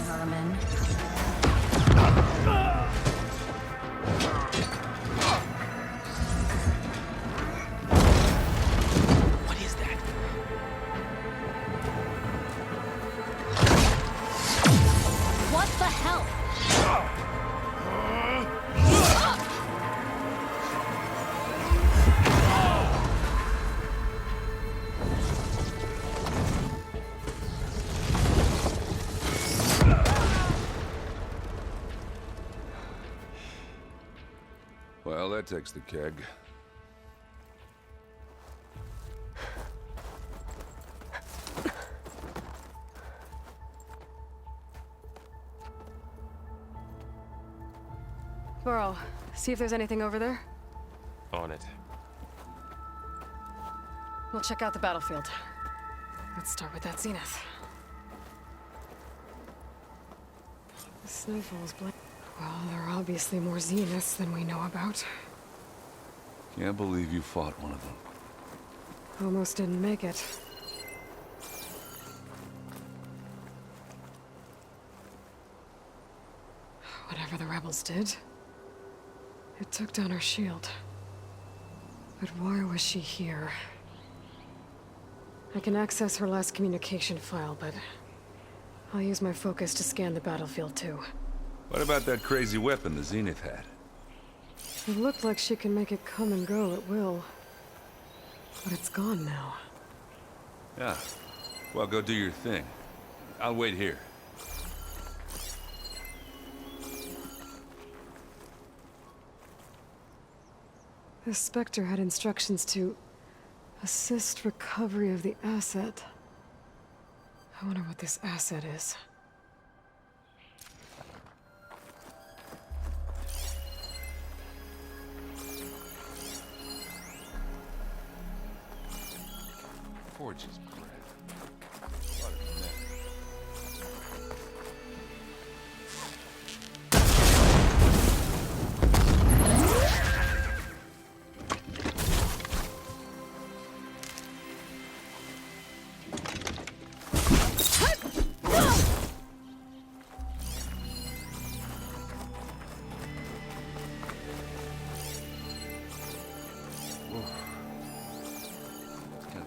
Vermin. What is that? What the hell? Well, that takes the keg. Burrow, see if there's anything over there. On it. We'll check out the battlefield. Let's start with that zenith. The snowfall's blank. Well, there are obviously more zeniths than we know about. Can't believe you fought one of them. Almost didn't make it. Whatever the rebels did, it took down her shield. But why was she here? I can access her last communication file, but I'll use my focus to scan the battlefield too. What about that crazy weapon the Zenith had? It looked like she can make it come and go at will. But it's gone now. Yeah. Well, go do your thing. I'll wait here. The Spectre had instructions to assist recovery of the asset. I wonder what this asset is. Forge's breath. What a mess.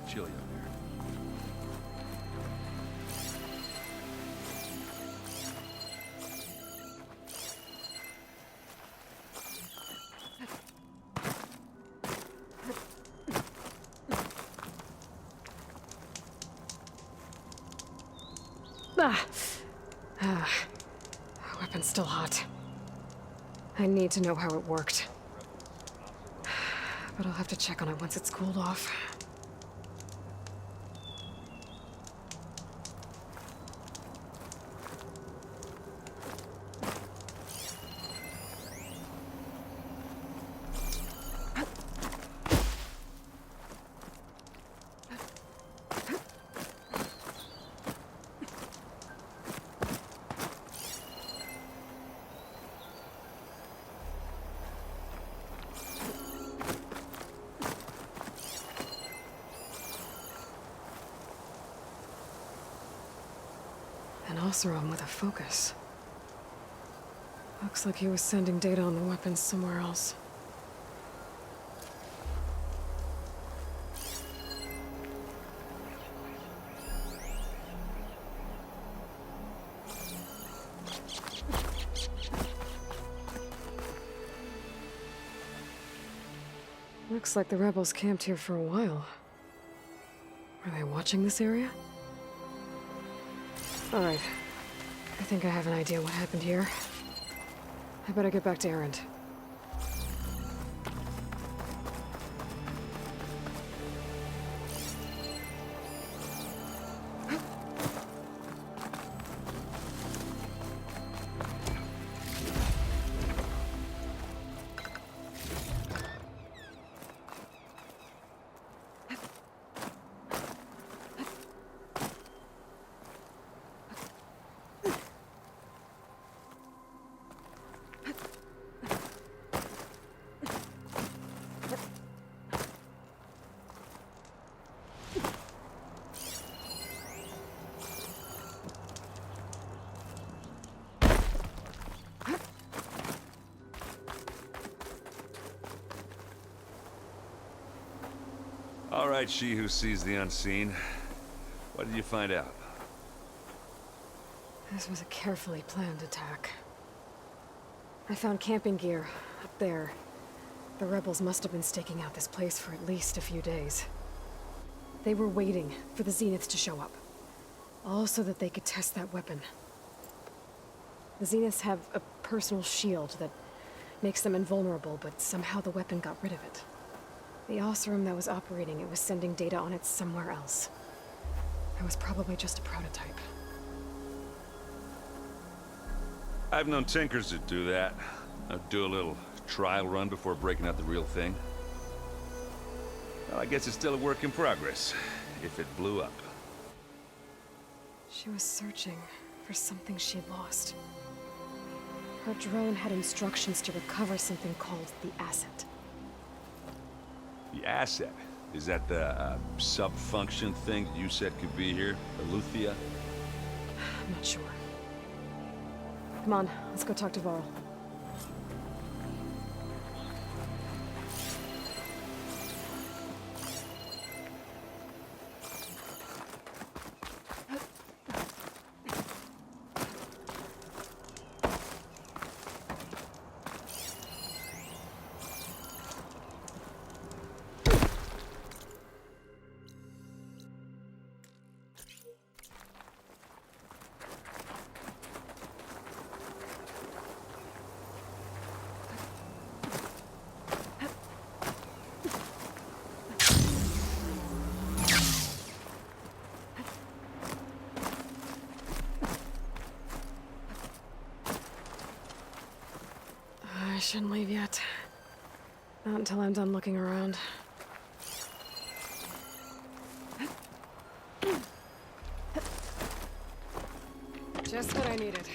Chilly up here. Weapon's still hot. I need to know how it worked. But I'll have to check on it once it's cooled off. An Oseram with a focus. Looks like he was sending data on the weapons somewhere else. Looks like the rebels camped here for a while. Are they watching this area? All right. I think I have an idea what happened here. I better get back to Erend. All right, she who sees the unseen. What did you find out? This was a carefully planned attack. I found camping gear up there. The rebels must have been staking out this place for at least a few days. They were waiting for the Zeniths to show up. All so that they could test that weapon. The Zeniths have a personal shield that makes them invulnerable, but somehow the weapon got rid of it. The Oseram that was operating it was sending data on it somewhere else. It was probably just a prototype. I've known tinkers that do that. I'd do a little trial run before breaking out the real thing. Well, I guess it's still a work in progress, if it blew up. She was searching for something she'd lost. Her drone had instructions to recover something called the asset. The asset? Is that the sub-function thing that you said could be here? Eleuthia? I'm not sure. Come on, let's go talk to Varl. I shouldn't leave yet. Not until I'm done looking around. Just what I needed.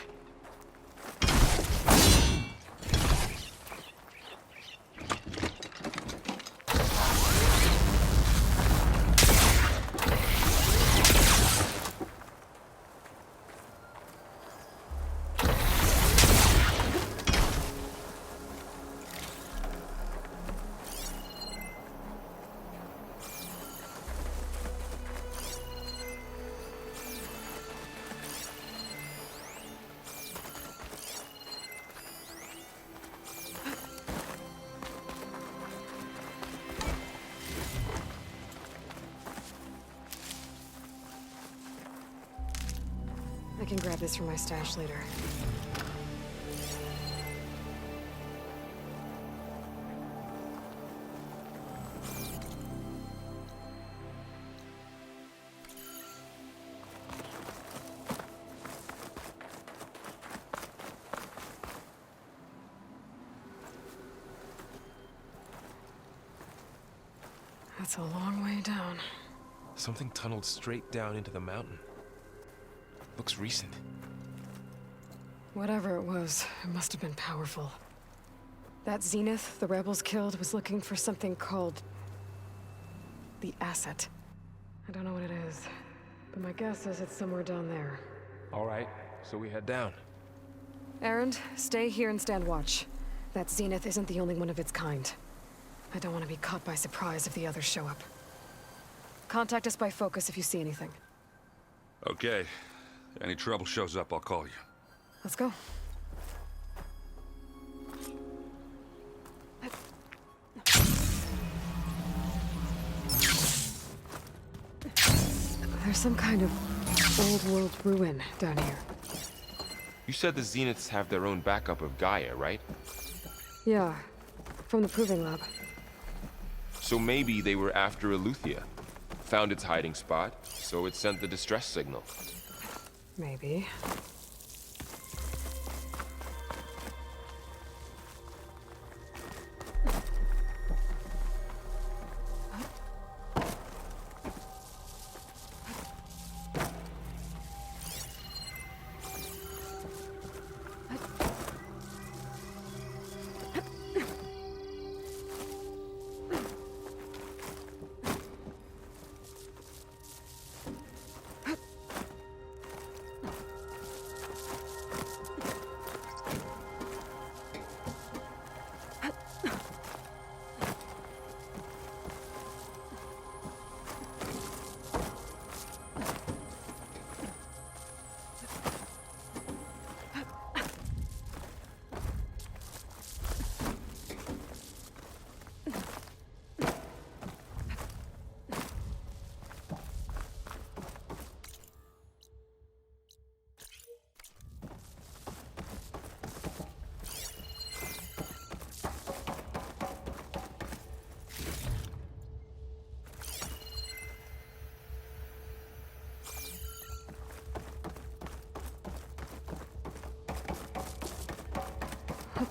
I can grab this from my stash later. That's a long way down. Something tunneled straight down into the mountain. Looks recent. Whatever it was, it must have been powerful. That Zenith the rebels killed was looking for something called the asset. I don't know what it is, but my guess is it's somewhere down there. All right, so we head down. Erend, stay here and stand watch. That Zenith isn't the only one of its kind. I don't want to be caught by surprise if the others show up. Contact us by focus if you see anything. Okay. Any trouble shows up, I'll call you. Let's go. There's some kind of old-world ruin down here. You said the Zeniths have their own backup of Gaia, right? Yeah, from the proving lab. So maybe they were after Eleuthia. Found its hiding spot, so it sent the distress signal. Maybe.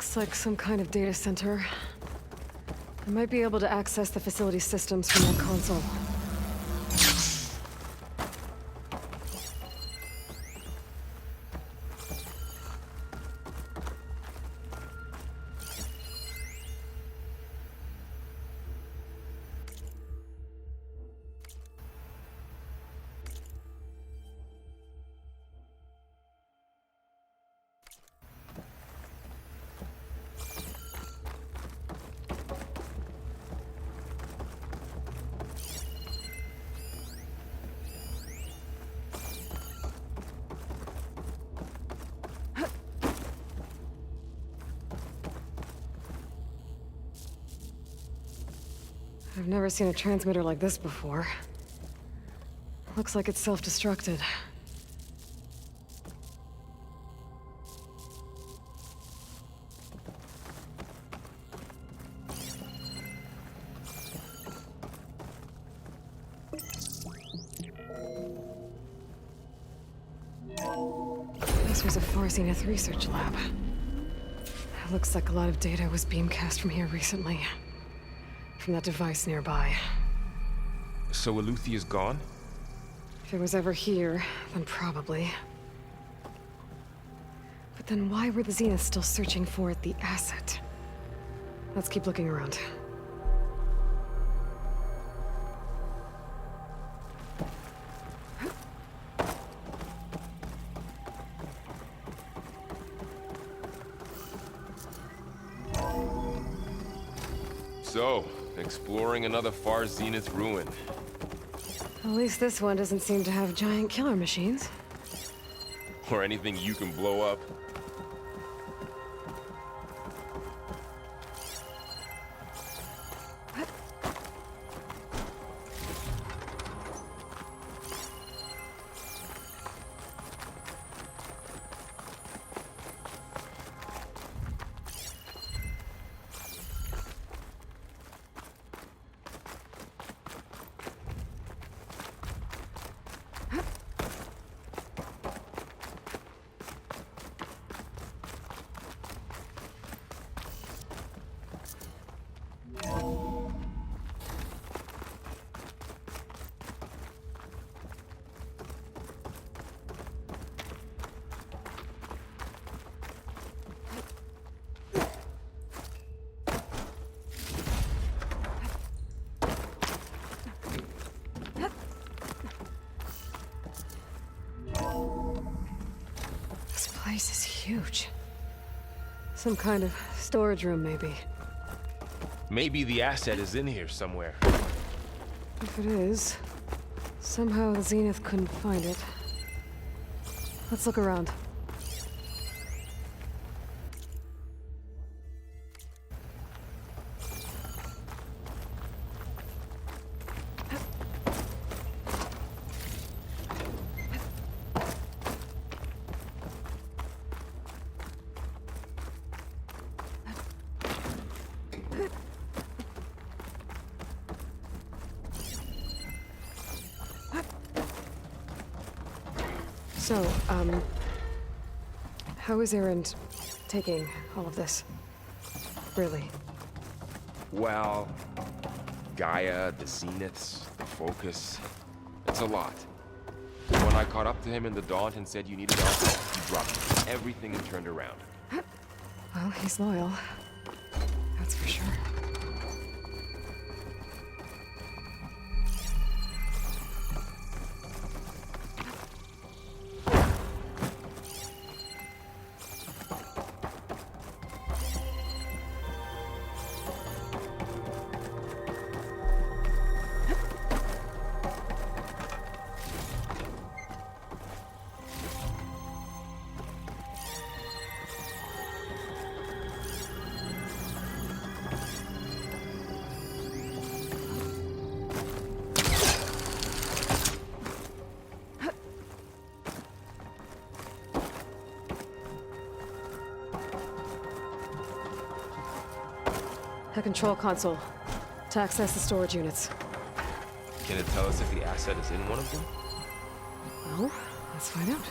Looks like some kind of data center. I might be able to access the facility systems from that console. I've never seen a transmitter like this before. Looks like it's self-destructed. This was a Far Zenith research lab. It looks like a lot of data was beamcast from here recently. From that device nearby. So Eluthia's gone? If it was ever here, then probably. But then why were the Zeniths still searching for the asset? Let's keep looking around. So, exploring another Far Zenith ruin. At least this one doesn't seem to have giant killer machines. Or anything you can blow up. This place is huge. Some kind of storage room, maybe. Maybe the asset is in here somewhere. If it is, somehow the Zenith couldn't find it. Let's look around. So, how is Erend taking all of this? Really? Well, Gaia, the Zeniths, the Focus. It's a lot. When I caught up to him in the Daunt and said you needed our help, he dropped everything and turned around. Well, he's loyal. That's for sure. A control console to access the storage units. Can it tell us if the asset is in one of them? Well, let's find out.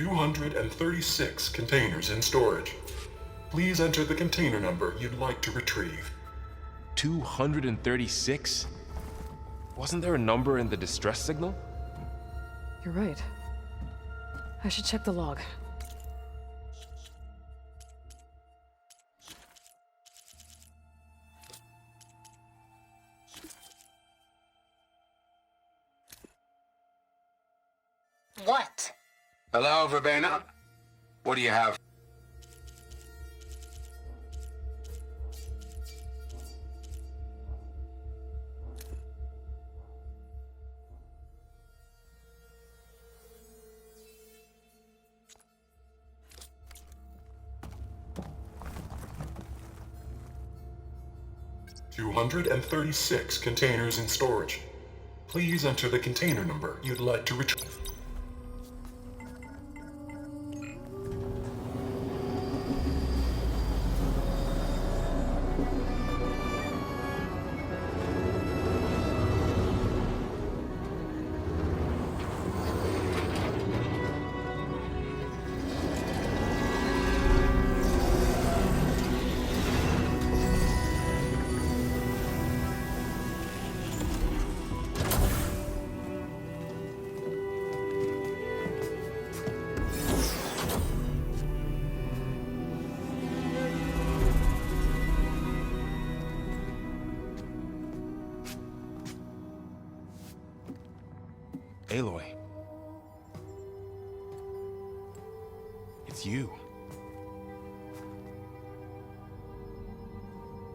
236 containers in storage. Please enter the container number you'd like to retrieve. 236? Wasn't there a number in the distress signal? You're right. I should check the log. What? Hello, Verbena? What do you have? $236 containers in storage. Please enter the container number you'd like to retrieve. Aloy. It's you.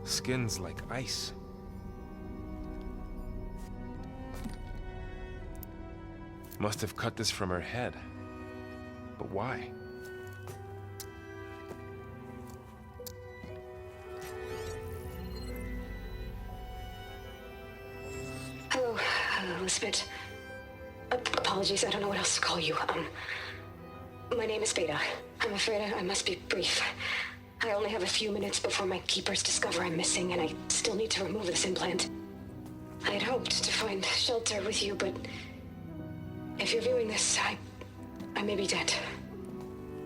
Skin's like ice. Must have cut this from her head. But why? Hello, Elizabeth. Apologies, I don't know what else to call you. My name is Beta. I'm afraid I must be brief. I only have a few minutes before my keepers discover I'm missing, and I still need to remove this implant. I had hoped to find shelter with you, but if you're viewing this, I may be dead.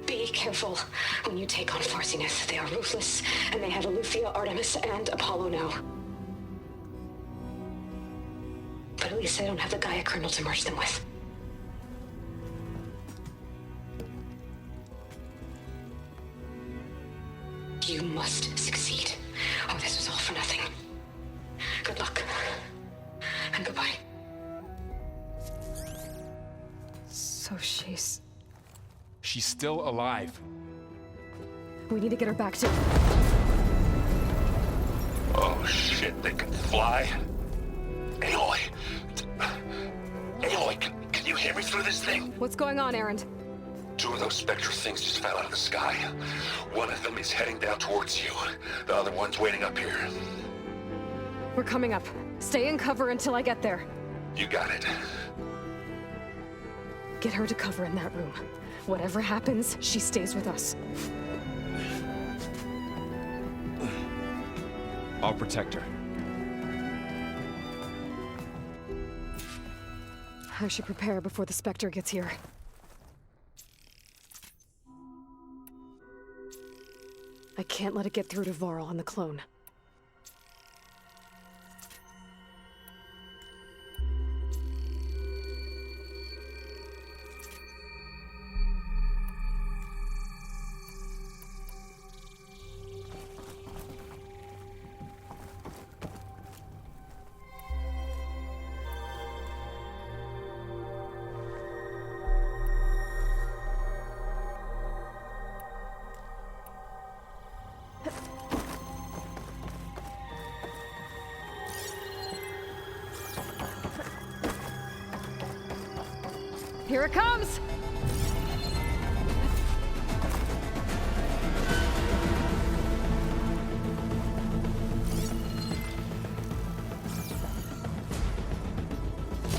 Be careful when you take on Farsineth. They are ruthless, and they have Eleuthia, Artemis, and Apollo now. But at least they don't have the Gaia kernel to merge them with. You must succeed, or this was all for nothing. Good luck. And goodbye. So she's still alive. We need to get her back to... Oh shit, they can fly? Aloy! Aloy, can you hear me through this thing? What's going on, Erend? Two of those spectral things just fell out of the sky. One of them is heading down towards you. The other one's waiting up here. We're coming up. Stay in cover until I get there. You got it. Get her to cover in that room. Whatever happens, she stays with us. I'll protect her. I should prepare before the Spectre gets here. I can't let it get through to Varl and the clone. Here it comes!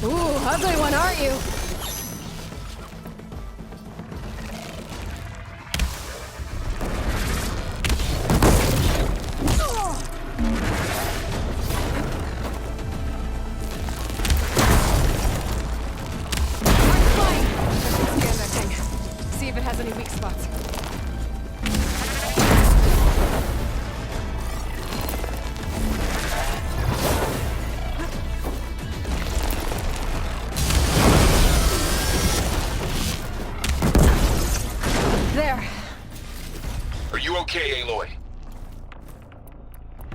Ooh, ugly one, aren't you? you okay, Aloy?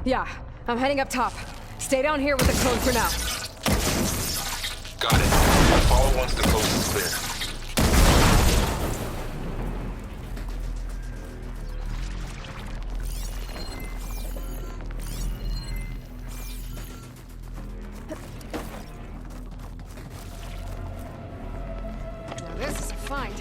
Yeah, I'm heading up top. Stay down here with the code for now. Got it. I'll follow once the coast is clear. Now this is a find.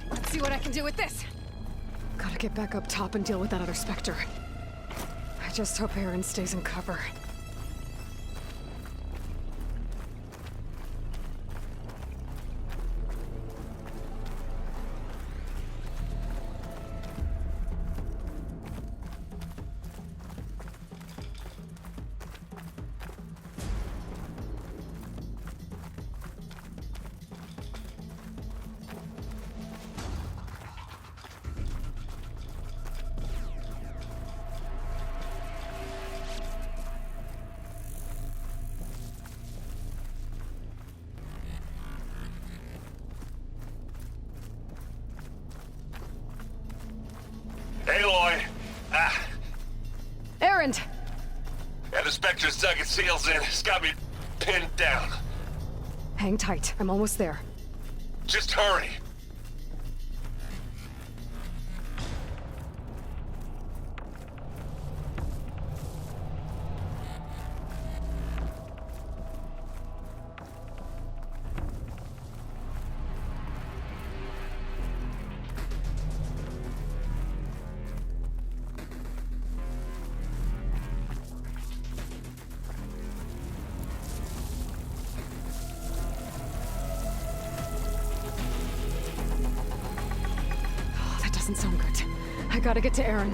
Let's see what I can do with this. Gotta get back up top and deal with that other Spectre. I just hope Aaron stays in cover. Aloy! Aaron! Yeah, the Spectre's dug its heels in. It's got me pinned down. Hang tight, I'm almost there. Just hurry. That doesn't sound good. I gotta get to Aaron.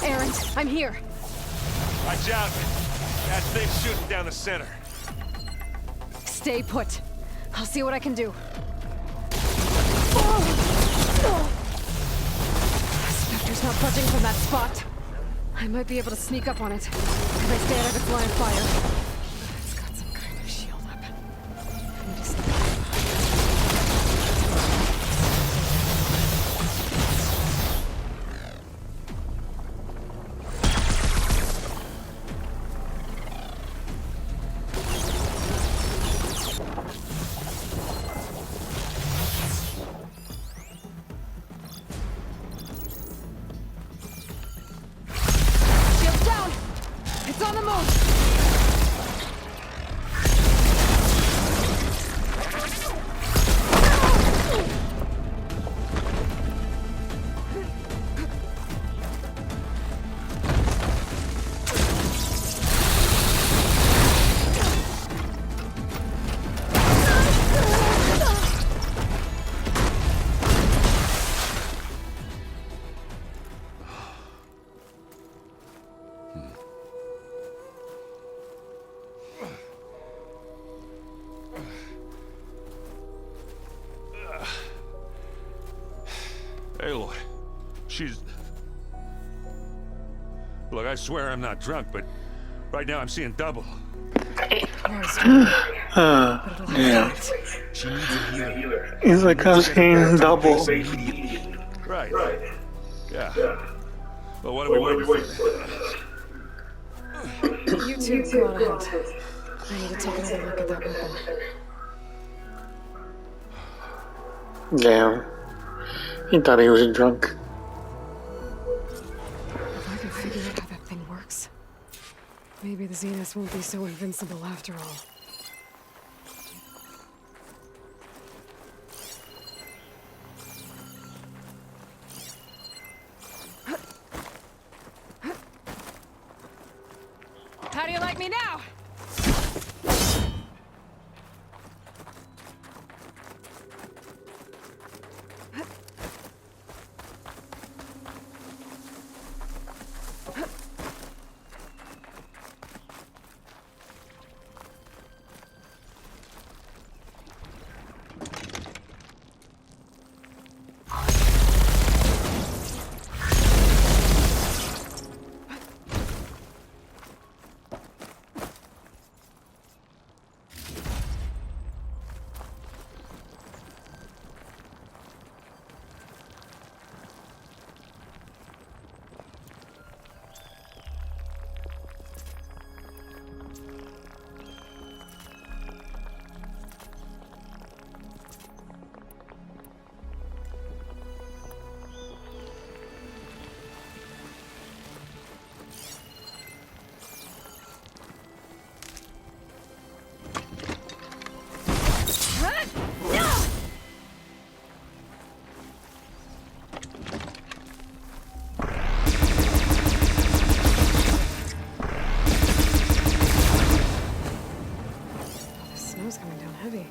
Aaron, I'm here. Watch out! That thing's shooting down the center. Stay put. I'll see what I can do. Spectre's not budging from that spot. I might be able to sneak up on it if I stay out of its line of fire. It's got some kind of shield up. I need to sneak up. Shield down! It's on the move! Aloy, she's... Look, I swear I'm not drunk, but right now I'm seeing double. Yeah, She needs a healer. it's like I'm seeing double. Right. Yeah. Well, what are we waiting for? You two go on ahead. I need to take another look at that weapon. Yeah. He thought he was drunk. If I can figure out how that thing works, maybe the Zeniths won't be so invincible after all. How do you like me now? Snow's coming down heavy.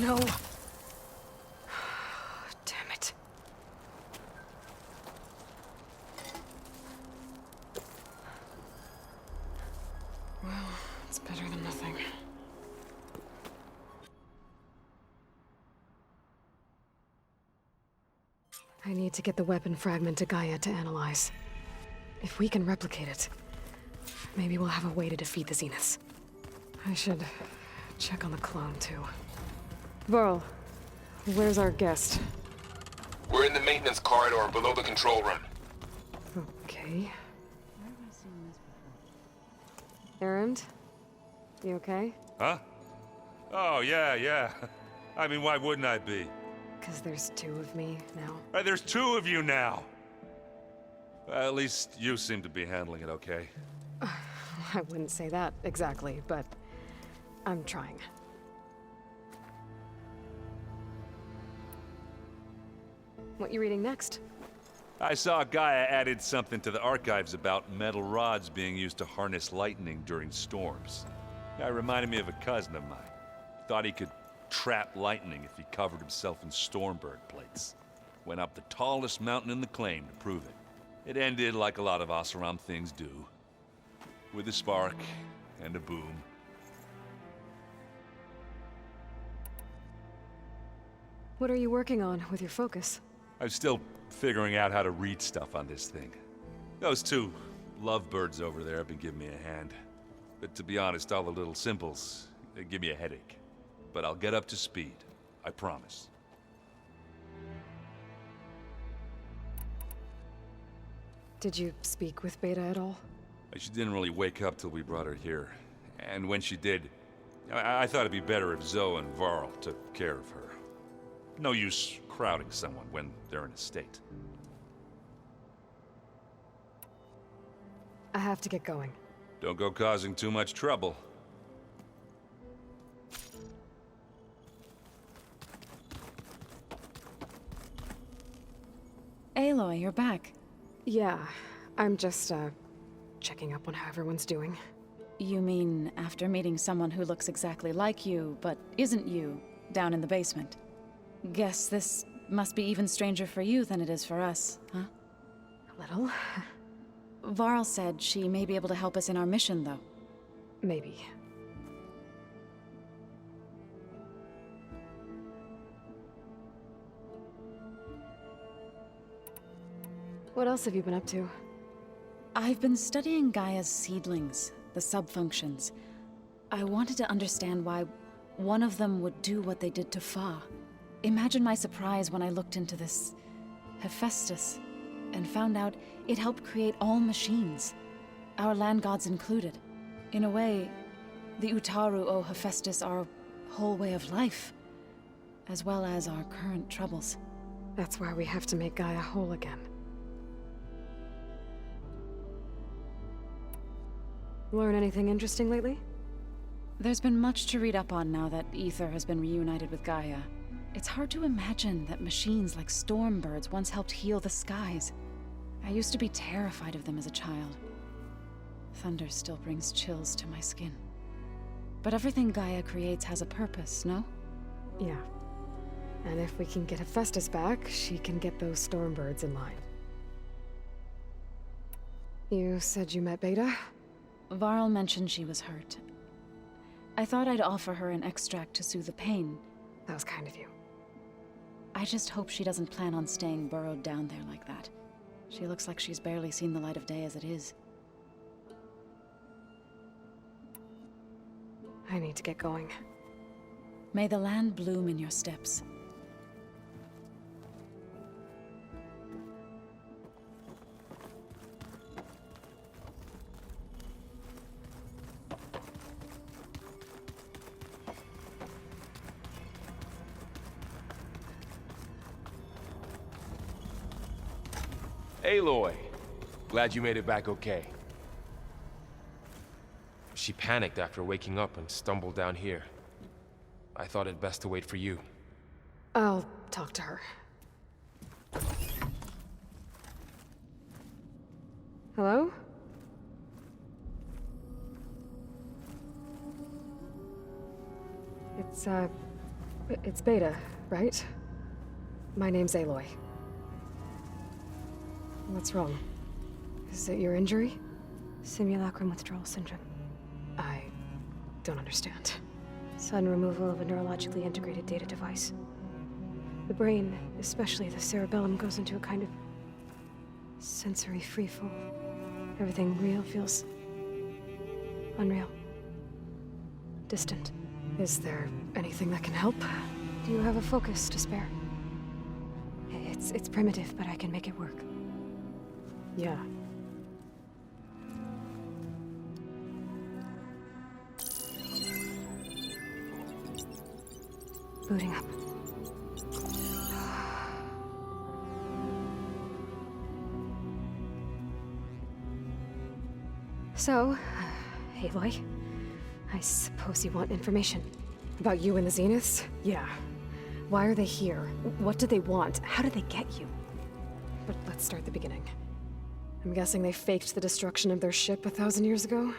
No. Damn it. Well, it's better than nothing. I need to get the weapon fragment to Gaia to analyze. If we can replicate it, maybe we'll have a way to defeat the Zeniths. I should check on the clone, too. Varl, where's our guest? We're in the maintenance corridor below the control room. Okay. Errand? You okay? Huh? Oh, yeah. I mean, why wouldn't I be? 'Cause there's two of me now. Right, there's two of you now. At least you seem to be handling it okay. I wouldn't say that exactly, but I'm trying. What you reading next? I saw Gaia added something to the archives about metal rods being used to harness lightning during storms. Guy reminded me of a cousin of mine. Thought he could trap lightning if he covered himself in Stormbird plates. Went up the tallest mountain in the claim to prove it. It ended like a lot of Oseram things do. With a spark and a boom. What are you working on with your focus? I'm still figuring out how to read stuff on this thing. Those two lovebirds over there have been giving me a hand. But to be honest, all the little symbols, they give me a headache. But I'll get up to speed. I promise. Did you speak with Beta at all? She didn't really wake up till we brought her here. And when she did, I thought it'd be better if Zoe and Varl took care of her. No use crowding someone when they're in a state. I have to get going. Don't go causing too much trouble. Aloy, you're back. Yeah, I'm just, checking up on how everyone's doing. You mean after meeting someone who looks exactly like you, but isn't you, down in the basement? Guess this must be even stranger for you than it is for us, huh? A little. Varl said she may be able to help us in our mission, though. Maybe. What else have you been up to? I've been studying Gaia's seedlings, the subfunctions. I wanted to understand why one of them would do what they did to Fa. Imagine my surprise when I looked into this Hephaestus and found out it helped create all machines, our land gods included. In a way, the Utaru owe Hephaestus our whole way of life, as well as our current troubles. That's why we have to make Gaia whole again. Learn anything interesting lately? There's been much to read up on now that Ether has been reunited with Gaia. It's hard to imagine that machines like stormbirds once helped heal the skies. I used to be terrified of them as a child. Thunder still brings chills to my skin. But everything Gaia creates has a purpose, no? Yeah. And if we can get Hephaestus back, she can get those stormbirds in line. You said you met Beta? Varl mentioned she was hurt. I thought I'd offer her an extract to soothe the pain. That was kind of you. I just hope she doesn't plan on staying burrowed down there like that. She looks like she's barely seen the light of day as it is. I need to get going. May the land bloom in your steps. Aloy, glad you made it back okay. She panicked after waking up and stumbled down here. I thought it best to wait for you. I'll talk to her. Hello? It's Beta, right? My name's Aloy. What's wrong? Is it your injury? Simulacrum withdrawal syndrome. I don't understand. Sudden removal of a neurologically integrated data device. The brain, especially the cerebellum, goes into a kind of sensory freefall. Everything real feels unreal. Distant. Is there anything that can help? Do you have a focus to spare? It's primitive, but I can make it work. Yeah. Booting up. So, Aloy, I suppose you want information. About you and the Zeniths? Yeah. Why are they here? What do they want? How did they get you? But let's start at the beginning. I'm guessing they faked the destruction of their ship 1,000 years ago?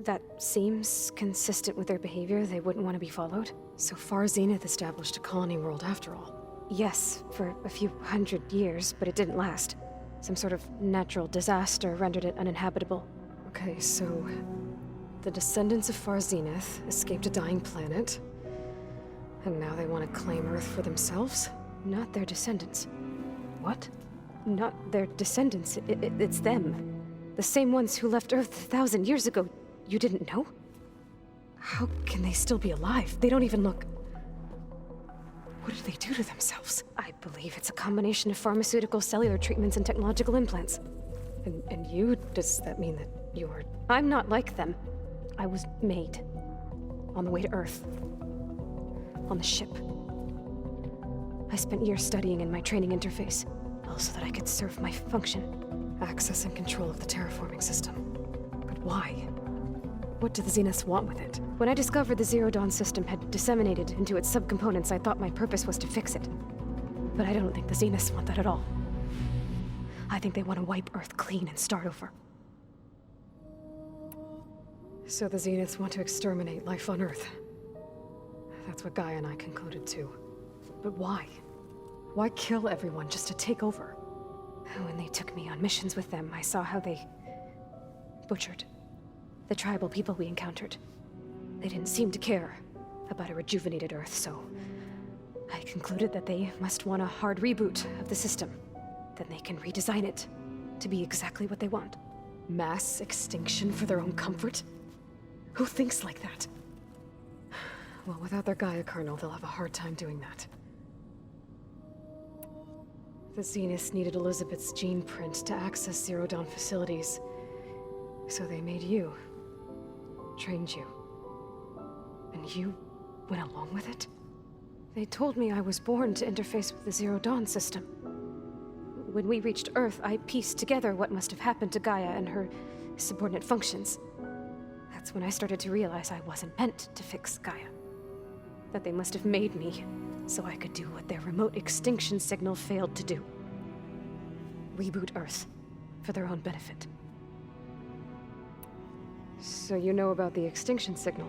That seems consistent with their behavior. They wouldn't want to be followed. So far, Zenith established a colony world after all. Yes, for a few hundred years, but it didn't last. Some sort of natural disaster rendered it uninhabitable. Okay, so the descendants of Far Zenith escaped a dying planet, and now they want to claim Earth for themselves? Not their descendants. What? Not their descendants. It's them. The same ones who left Earth 1,000 years ago. You didn't know? How can they still be alive? They don't even look... What did they do to themselves? I believe it's a combination of pharmaceutical, cellular treatments, and technological implants. And you? Does that mean that you're... I'm not like them. I was made. On the way to Earth. On the ship. I spent years studying in my training interface, all so that I could serve my function. Access and control of the terraforming system. But why? What do the Zeniths want with it? When I discovered the Zero Dawn system had disseminated into its subcomponents, I thought my purpose was to fix it. But I don't think the Zeniths want that at all. I think they want to wipe Earth clean and start over. So the Zeniths want to exterminate life on Earth. That's what Gaia and I concluded too. But why? Why kill everyone just to take over? When they took me on missions with them, I saw how they butchered the tribal people we encountered. They didn't seem to care about a rejuvenated Earth, so I concluded that they must want a hard reboot of the system. Then they can redesign it to be exactly what they want. Mass extinction for their own comfort? Who thinks like that? Well, without their Gaia kernel, they'll have a hard time doing that. The Zeniths needed Elizabeth's gene print to access Zero Dawn facilities. So they made you. Trained you. And you went along with it? They told me I was born to interface with the Zero Dawn system. When we reached Earth, I pieced together what must have happened to Gaia and her subordinate functions. That's when I started to realize I wasn't meant to fix Gaia. That they must have made me so I could do what their remote extinction signal failed to do. Reboot Earth for their own benefit. So you know about the extinction signal?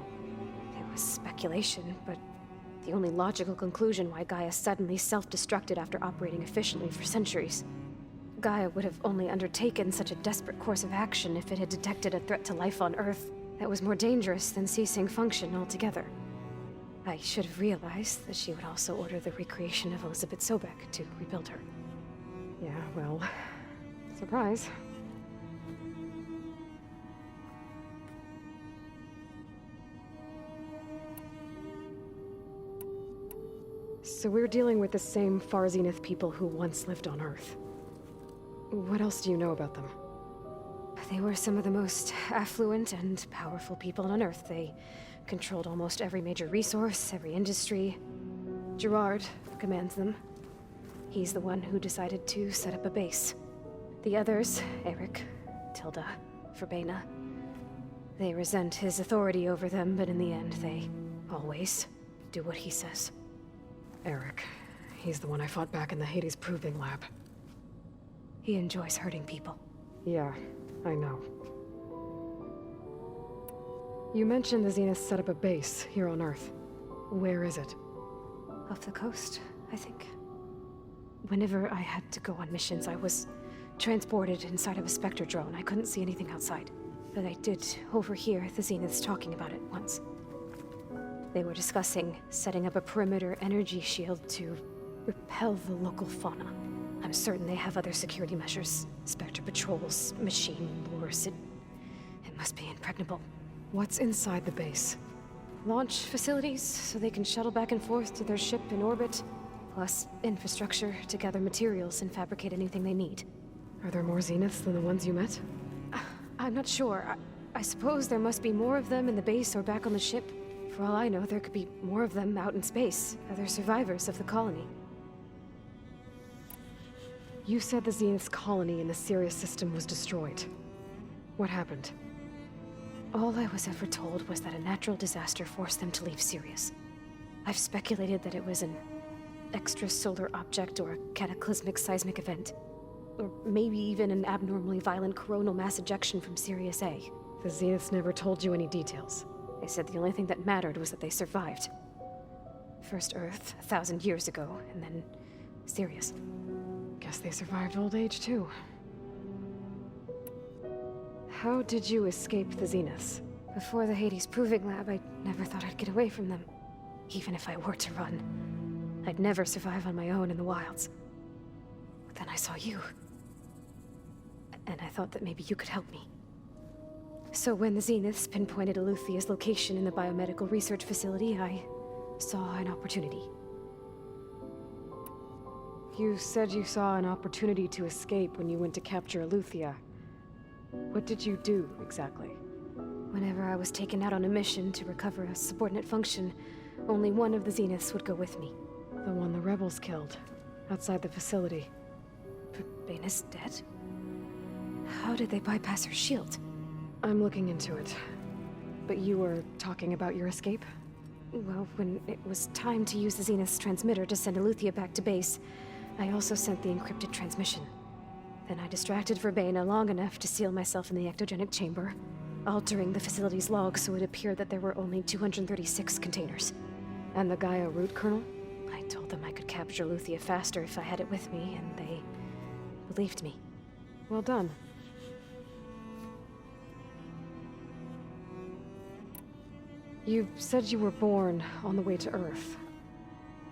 It was speculation, but the only logical conclusion why Gaia suddenly self-destructed after operating efficiently for centuries. Gaia would have only undertaken such a desperate course of action if it had detected a threat to life on Earth that was more dangerous than ceasing function altogether. I should have realized that she would also order the recreation of Elizabeth Sobek to rebuild her. Yeah, well, surprise. So we're dealing with the same Far Zenith people who once lived on Earth. What else do you know about them? They were some of the most affluent and powerful people on Earth. They controlled almost every major resource, every industry. Gerard commands them. He's the one who decided to set up a base. The others, Eric, Tilda, Forbena, they resent his authority over them, but in the end, they always do what he says. Eric. He's the one I fought back in the Hades Proving Lab. He enjoys hurting people. Yeah, I know. You mentioned the Zeniths set up a base here on Earth. Where is it? Off the coast, I think. Whenever I had to go on missions, I was transported inside of a Spectre drone. I couldn't see anything outside. But I did overhear the Zeniths talking about it once. They were discussing setting up a perimeter energy shield to repel the local fauna. I'm certain they have other security measures. Spectre patrols, machine lures. It must be impregnable. What's inside the base? Launch facilities, so they can shuttle back and forth to their ship in orbit. Plus infrastructure to gather materials and fabricate anything they need. Are there more Zeniths than the ones you met? I'm not sure. I suppose there must be more of them in the base or back on the ship. For all I know, there could be more of them out in space, other survivors of the colony. You said the Zenith's colony in the Sirius system was destroyed. What happened? All I was ever told was that a natural disaster forced them to leave Sirius. I've speculated that it was an extrasolar object or a cataclysmic seismic event. Or maybe even an abnormally violent coronal mass ejection from Sirius A. The Zeniths never told you any details. They said the only thing that mattered was that they survived. First Earth, 1,000 years ago, and then Sirius. Guess they survived old age, too. How did you escape the Zeniths? Before the Hades Proving Lab, I never thought I'd get away from them. Even if I were to run. I'd never survive on my own in the wilds. But then I saw you. And I thought that maybe you could help me. So when the Zeniths pinpointed Eluthia's location in the biomedical research facility, I saw an opportunity. You said you saw an opportunity to escape when you went to capture Eluthia. What did you do, exactly? Whenever I was taken out on a mission to recover a subordinate function, only one of the Zeniths would go with me. The one the rebels killed, outside the facility. Baina's dead? How did they bypass her shield? I'm looking into it. But you were talking about your escape? Well, when it was time to use the Zenith's transmitter to send Eluthia back to base, I also sent the encrypted transmission. Then I distracted Forbena long enough to seal myself in the ectogenic chamber, altering the facility's log so it appeared that there were only 236 containers. And the Gaia root kernel? I told them I could capture Luthia faster if I had it with me, and they believed me. Well done. You said you were born on the way to Earth.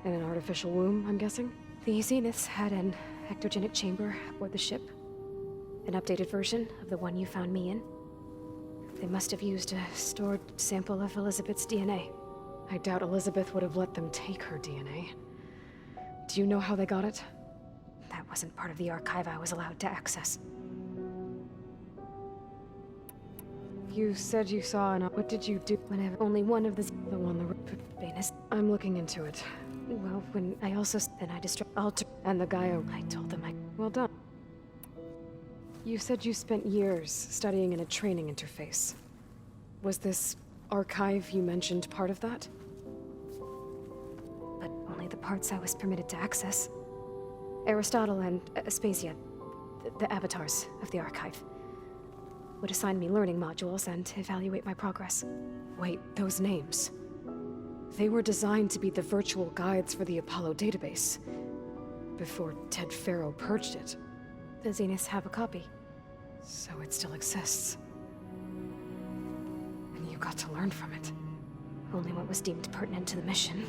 In an artificial womb, I'm guessing? The Zeniths had an ectogenic chamber aboard the ship. An updated version of the one you found me in. They must have used a stored sample of Elizabeth's DNA. I doubt Elizabeth would have let them take her DNA. Do you know how they got it? That wasn't part of the archive I was allowed to access. You said you saw an... What did you do? Whenever only one of the one the... Venus. I'm looking into it. Well, when I also... Then I destroyed... Alter... And the Gaia... I told them I... Well done. You said you spent years studying in a training interface. Was this archive you mentioned part of that? But only the parts I was permitted to access. Aristotle and Aspasia, the avatars of the archive, would assign me learning modules and evaluate my progress. Wait, those names. They were designed to be the virtual guides for the Apollo database. Before Ted Faro purged it. The Zeniths have a copy. So it still exists. And you got to learn from it. Only what was deemed pertinent to the mission.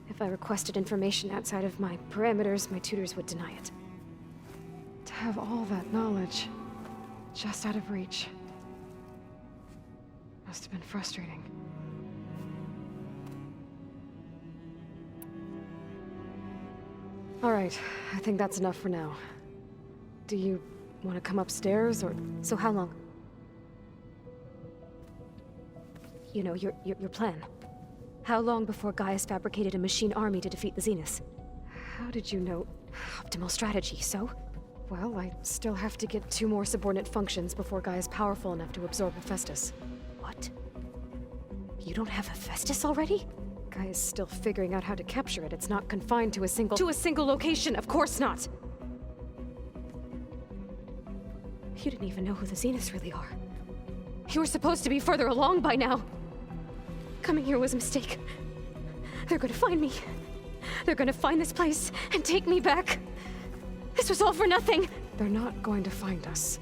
If I requested information outside of my parameters, my tutors would deny it. To have all that knowledge, just out of reach. Must have been frustrating. All right, I think that's enough for now. Do you want to come upstairs, or... So how long? You know, your plan. How long before Gaius fabricated a machine army to defeat the Zeniths? How did you know? Optimal strategy, so? Well, I still have to get 2 more subordinate functions before Gaia's powerful enough to absorb Hephaestus. What? You don't have Hephaestus already? Gaia's still figuring out how to capture it. It's not confined to a single location, of course not! You didn't even know who the Zeniths really are. You were supposed to be further along by now! Coming here was a mistake. They're gonna find me. They're gonna find this place and take me back. This was all for nothing. They're not going to find us.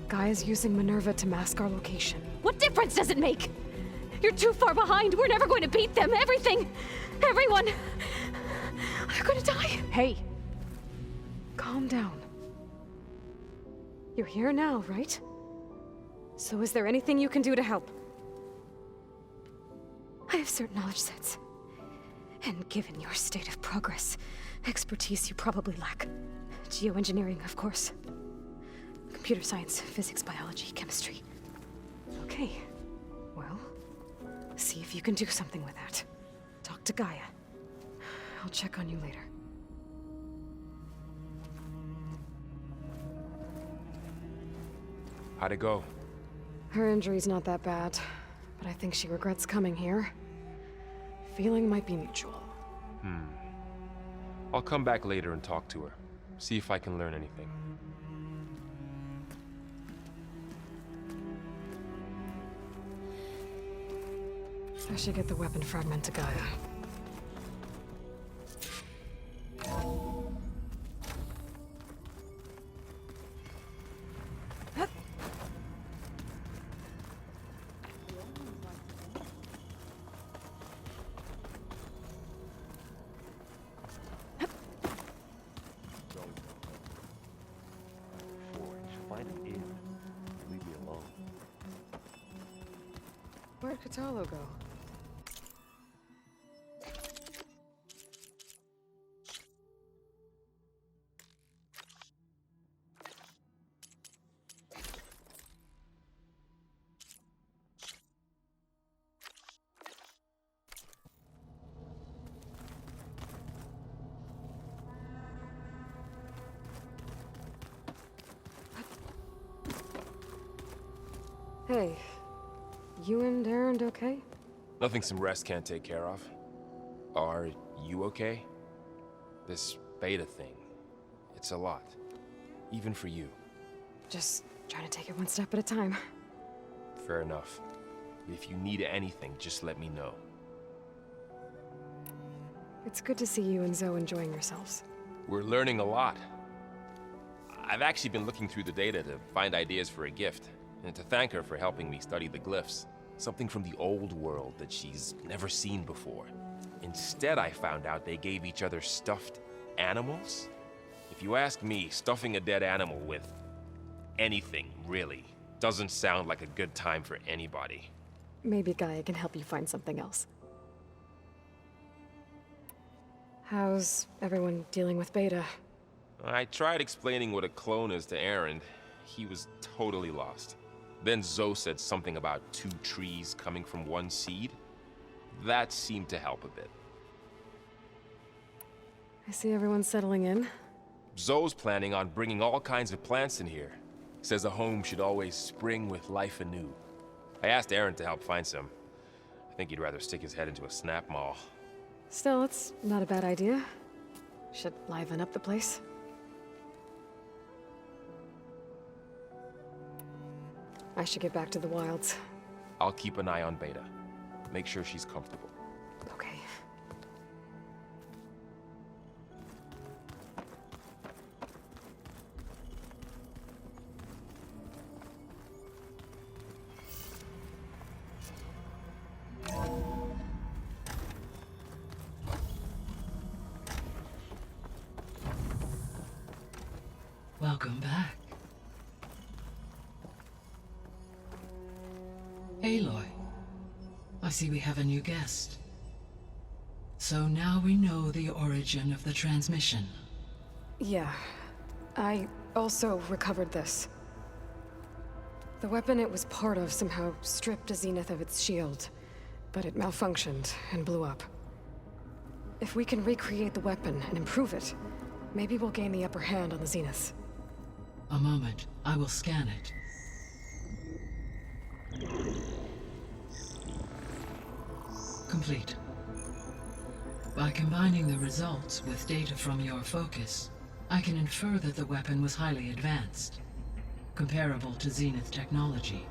Gaia's using Minerva to mask our location. What difference does it make? You're too far behind. We're never going to beat them. Everything, everyone, they're gonna die. Hey, calm down. You're here now, right? So is there anything you can do to help? I have certain knowledge sets. And given your state of progress, expertise you probably lack. Geoengineering, of course. Computer science, physics, biology, chemistry. Okay. Well, see if you can do something with that. Talk to Gaia. I'll check on you later. How'd it go? Her injury's not that bad, but I think she regrets coming here. Feeling might be mutual. I'll come back later and talk to her. See if I can learn anything. I should get the weapon fragment to Gaia. Where'd Catalo go? Hey, you and Aaron okay? Nothing some rest can't take care of. Are you okay? This beta thing, it's a lot. Even for you. Just trying to take it one step at a time. Fair enough. If you need anything, just let me know. It's good to see you and Zoe enjoying yourselves. We're learning a lot. I've actually been looking through the data to find ideas for a gift, and to thank her for helping me study the glyphs. Something from the old world that she's never seen before. Instead, I found out they gave each other stuffed animals. If you ask me, stuffing a dead animal with anything, really, doesn't sound like a good time for anybody. Maybe Gaia can help you find something else. How's everyone dealing with Beta? I tried explaining what a clone is to Aaron. He was totally lost. Then Zoe said something about 2 trees coming from 1 seed. That seemed to help a bit. I see everyone's settling in. Zoe's planning on bringing all kinds of plants in here. Says a home should always spring with life anew. I asked Aaron to help find some. I think he'd rather stick his head into a snap mall. Still, it's not a bad idea. Should liven up the place. I should get back to the wilds. I'll keep an eye on Beta. Make sure she's comfortable. Okay. Welcome back. Aloy, I see we have a new guest. So now we know the origin of the transmission. Yeah. I also recovered this. The weapon it was part of somehow stripped a Zenith of its shield, but it malfunctioned and blew up. If we can recreate the weapon and improve it, maybe we'll gain the upper hand on the Zeniths. A moment, I will scan it. Complete. By combining the results with data from your focus, I can infer that the weapon was highly advanced, comparable to Zenith technology,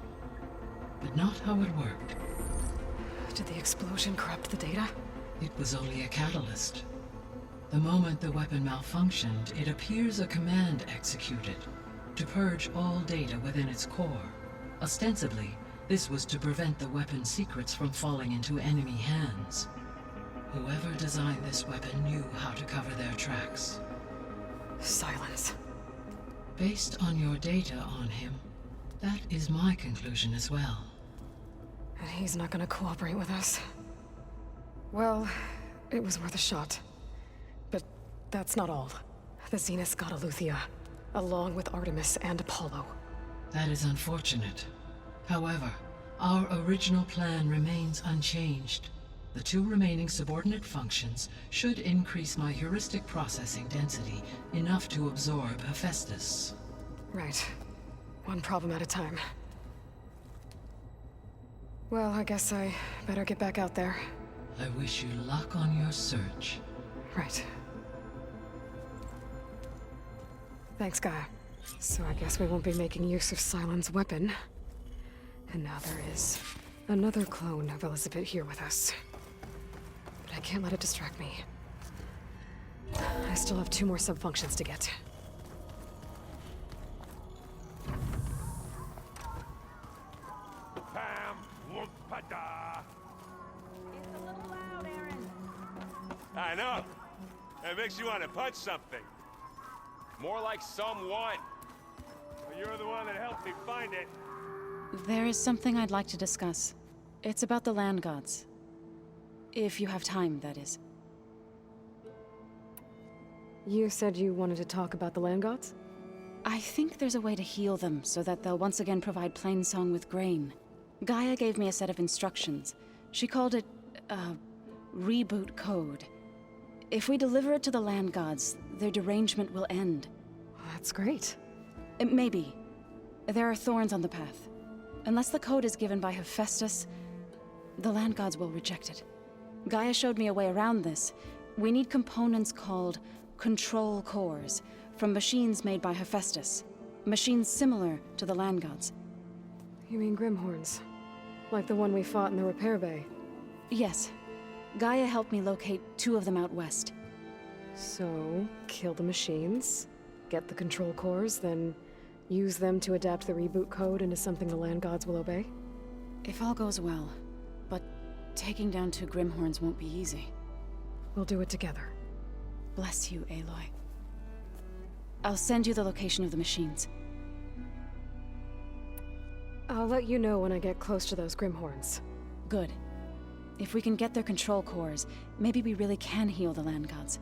but not how it worked. Did the explosion corrupt the data? It was only a catalyst. The moment the weapon malfunctioned, it appears a command executed to purge all data within its core. Ostensibly, this was to prevent the weapon's secrets from falling into enemy hands. Whoever designed this weapon knew how to cover their tracks. Silence. Based on your data on him, that is my conclusion as well. And he's not gonna cooperate with us. Well, it was worth a shot. But that's not all. The Zeniths got Eleuthia, along with Artemis and Apollo. That is unfortunate. However, our original plan remains unchanged. The 2 remaining subordinate functions should increase my heuristic processing density enough to absorb Hephaestus. Right. One problem at a time. Well, I guess I better get back out there. I wish you luck on your search. Right. Thanks, Gaia. So I guess we won't be making use of Cylon's weapon. And now there is another clone of Elizabeth here with us. But I can't let it distract me. I still have 2 more sub-functions to get. Pam, whoop-a-da. It's a little loud, Aaron. I know. It makes you want to punch something. More like someone. Well, you're the one that helped me find it. There is something I'd like to discuss. It's about the land gods. If you have time, that is. You said you wanted to talk about the land gods? I think there's a way to heal them so that they'll once again provide Plainsong with grain. Gaia gave me a set of instructions. She called it, reboot code. If we deliver it to the land gods, their derangement will end. That's great. Maybe. There are thorns on the path. Unless the code is given by Hephaestus, the land gods will reject it. Gaia showed me a way around this. We need components called control cores from machines made by Hephaestus. Machines similar to the land gods. You mean Grimhorns? Like the one we fought in the repair bay? Yes. Gaia helped me locate 2 of them out west. So, kill the machines, get the control cores, then use them to adapt the reboot code into something the land gods will obey? If all goes well. But taking down 2 Grimhorns won't be easy. We'll do it together. Bless you, Aloy. I'll send you the location of the machines. I'll let you know when I get close to those Grimhorns. Good. If we can get their control cores, maybe we really can heal the land gods.